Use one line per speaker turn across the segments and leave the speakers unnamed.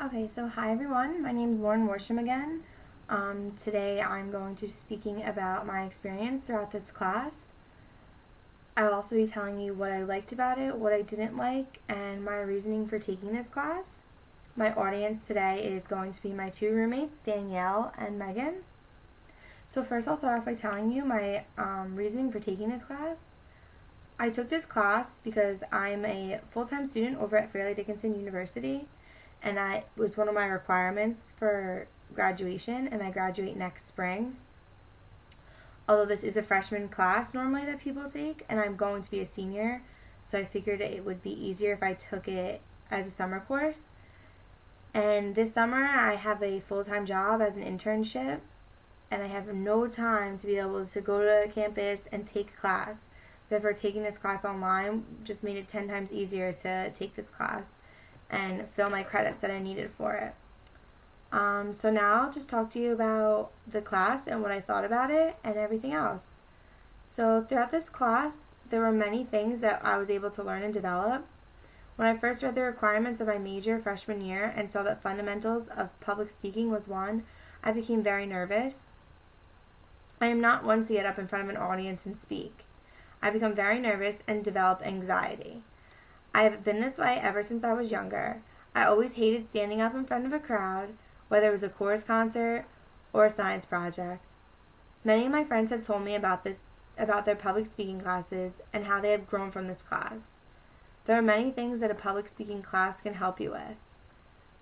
Okay, so hi everyone, my name is Lauren Worsham again. Today I'm going to be speaking about my experience throughout this class. I'll also be telling you what I liked about it, what I didn't like, and my reasoning for taking this class. My audience today is going to be my two roommates, Danielle and Megan. So first I'll start off by telling you my reasoning for taking this class. I took this class because I'm a full-time student over at Fairleigh Dickinson University, and it was one of my requirements for graduation, and I graduate next spring. Although this is a freshman class normally that people take, and I'm going to be a senior, so I figured it would be easier if I took it as a summer course. And this summer I have a full-time job as an internship, and I have no time to be able to go to campus and take a class. Therefore, taking this class online just made it 10 times easier to take this class and fill my credits that I needed for it. So now I'll just talk to you about the class and what I thought about it and everything else. So throughout this class, there were many things that I was able to learn and develop. When I first read the requirements of my major freshman year and saw that fundamentals of public speaking was one, I became very nervous. I am not one to get up in front of an audience and speak. I become very nervous and develop anxiety. I have been this way ever since I was younger. I always hated standing up in front of a crowd, whether it was a chorus concert or a science project. Many of my friends have told me about their public speaking classes and how they have grown from this class. There are many things that a public speaking class can help you with.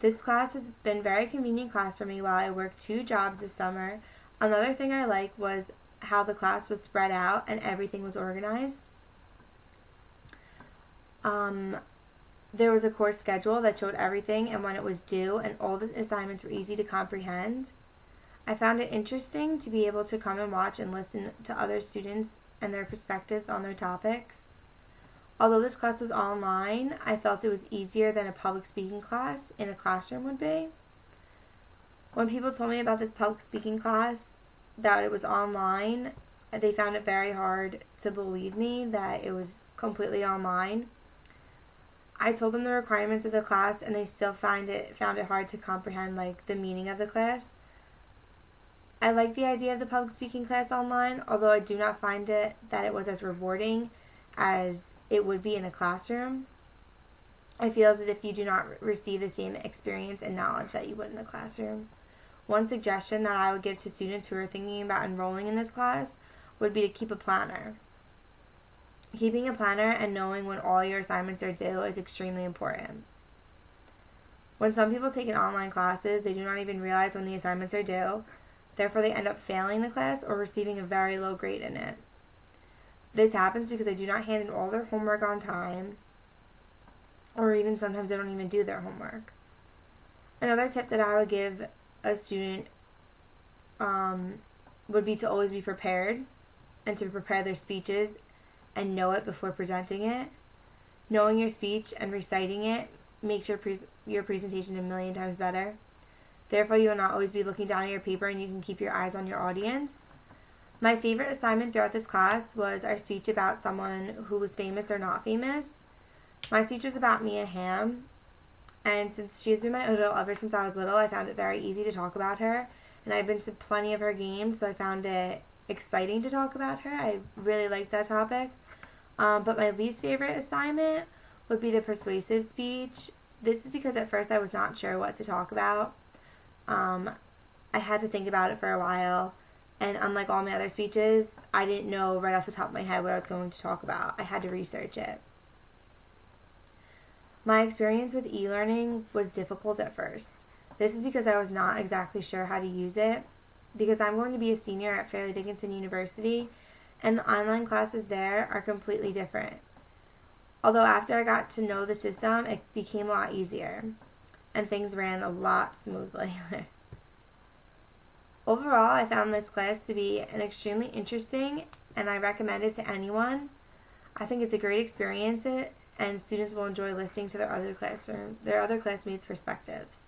This class has been a very convenient class for me while I worked 2 jobs this summer. Another thing I liked was how the class was spread out and everything was organized. There was a course schedule that showed everything and when it was due, and all the assignments were easy to comprehend. I found it interesting to be able to come and watch and listen to other students and their perspectives on their topics. Although this class was online, I felt it was easier than a public speaking class in a classroom would be. When people told me about this public speaking class, that it was online, they found it very hard to believe me that it was completely online. I told them the requirements of the class, and they still found it hard to comprehend the meaning of the class. I like the idea of the public speaking class online, although I do not find that it was as rewarding as it would be in a classroom. I feel as if you do not receive the same experience and knowledge that you would in a classroom. One suggestion that I would give to students who are thinking about enrolling in this class would be to keep a planner. Keeping a planner and knowing when all your assignments are due is extremely important. When some people take online classes, they do not even realize when the assignments are due. Therefore, they end up failing the class or receiving a very low grade in it. This happens because they do not hand in all their homework on time, or even sometimes they don't even do their homework. Another tip that I would give a student would be to always be prepared and to prepare their speeches and know it before presenting it. Knowing your speech and reciting it makes your presentation a million times better. Therefore, you will not always be looking down at your paper, and you can keep your eyes on your audience. My favorite assignment throughout this class was our speech about someone who was famous or not famous. My speech was about Mia Hamm, and since she has been my idol ever since I was little, I found it very easy to talk about her, and I've been to plenty of her games, so I found it exciting to talk about her. I really liked that topic. But my least favorite assignment would be the persuasive speech. This is because at first I was not sure what to talk about. I had to think about it for a while, and unlike all my other speeches, I didn't know right off the top of my head what I was going to talk about. I had to research it. My experience with e-learning was difficult at first. This is because I was not exactly sure how to use it, because I'm going to be a senior at Fairleigh Dickinson University, and the online classes there are completely different. Although after I got to know the system, it became a lot easier, and things ran a lot smoothly. Overall, I found this class to be an extremely interesting, and I recommend it to anyone. I think it's a great experience, and students will enjoy listening to their other classmates' perspectives.